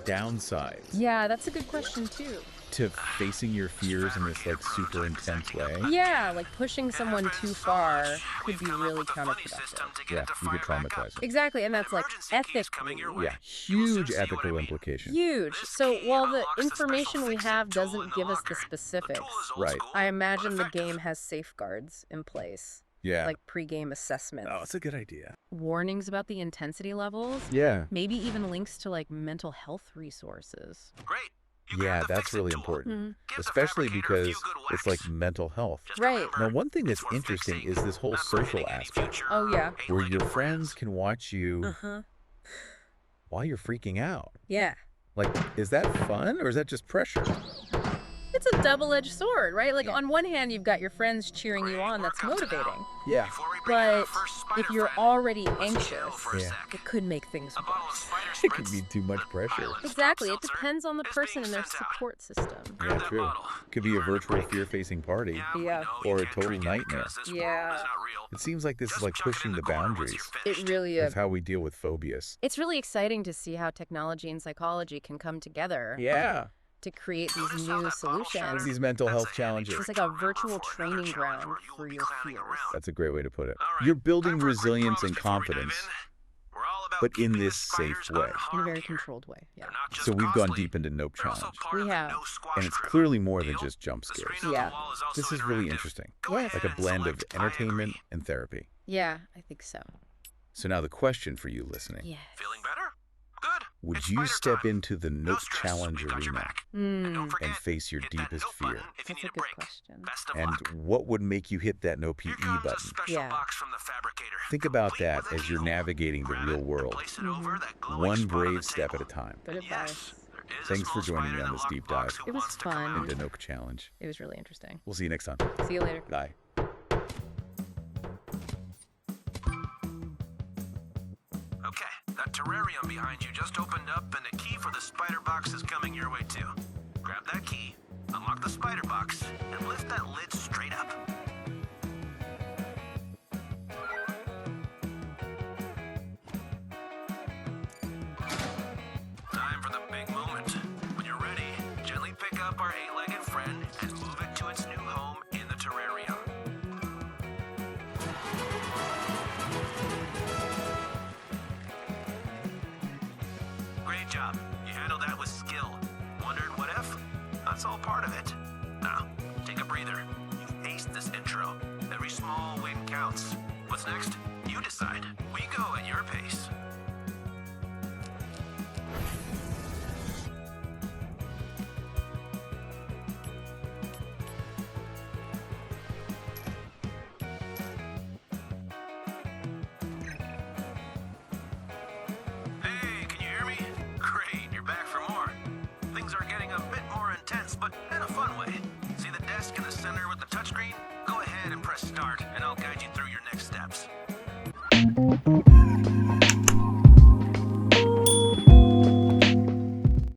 downsides? Yeah, that's a good question, too. To facing your fears in this, like, super intense way? Yeah, like pushing someone too far could be really counterproductive. Yeah, you could traumatize them. Exactly, and that's like ethically. Yeah, huge ethical implication. Huge. So while the information we have doesn't give us the specifics, Right. I imagine the game has safeguards in place. Yeah. like pre-game assessments. Oh, it's a good idea. Warnings about the intensity levels. Yeah. Maybe even links to like mental health resources. Great. You Yeah, grab the that's fix-it really tool. important, Give the especially fabricator a few because good it's whacks. like mental health. Just Right. remember, Now, one thing that's it's worth interesting fixing, is this whole not social finding any aspect, future Oh, yeah. where eight-legged your friends can watch you Uh-huh. while you're freaking out. Yeah. Like, is that fun or is that just pressure? It's a double-edged sword, right? Like, on one hand, you've got your friends cheering you on. That's motivating. Yeah. Before we bring in our But first spider if you're friend, already let's anxious, chill for a Yeah. sec. it could make things A bottle of worse. spider It could spritz, be too much pressure. Island Exactly. It Seltzer depends on the is person being and their sent out. support system. Grab Yeah, that true. bottle. Could be You a earned virtual break. fear-facing party. Yeah, we Yeah. know Or you a can't total drink it nightmare. because this Yeah. world is not real. It seems like this is Just like chuck it in pushing the the corner once boundaries you're It finished. really of is. how we deal with phobias. It's really exciting to see how technology and psychology can come together Yeah. to create these Notice how new that bottle solutions. shattered? These mental That's health a handy challenges. It's trick like a to remember virtual for another training challenge ground where you will for be your clowning fears. around. That's a great way to put it. All right, You're building time for a quick resilience promise and before we dive confidence, in. We're all about but in keeping the this safe spiders way. In a unharmed very here. controlled way. Yeah. They're not just So we've gone costly, deep into Nope they're also Challenge. part We of the have. no squash And it's crew. clearly more than Deal? just jump The scares. screen on Yeah. the wall is also This is really interactive. interesting. Go Yeah. ahead Like a and blend of select I entertainment agree. and therapy. Yeah, I think so. So now the question for you listening. Yes. Feeling better? Good. Would It's you spider step time. into the No Nope stress, Challenge we've got your arena back. And don't forget, and face your hit that deepest nope fear? button if you That's need a a good break. question. Best of And luck. what would make you hit that No Here PE comes a button? special Yeah. box from the fabricator. Think about complete that with a as you're keyhole. navigating the Grab real it and world, place it over that glowing one spot on the brave step at a table. time. Good And advice. yes, there is a Thanks for small joining me spider on in this that deep lockbox dive who It was wants to come fun. out. into Nope Challenge. It was really interesting. We'll see you next time. See you later. Bye. Okay, that terrarium behind you just opened up and a key for the spider box is coming your way too. Grab that key, unlock the spider box, and lift that lid straight up. Time for the big moment. When you're ready, gently pick up our eight-legged friend and move it to its new home in the terrarium. Great job. You handled that with skill. Wondered what if? That's all part of it. Now, take a breather. You've aced this intro. Every small win counts. What's next? You decide. We go at your pace. Hey, can you hear me? Great, you're back for more. Things are getting a bit more intense, but in a fun way. See the desk in the center with the touchscreen? Go ahead and press start, and I'll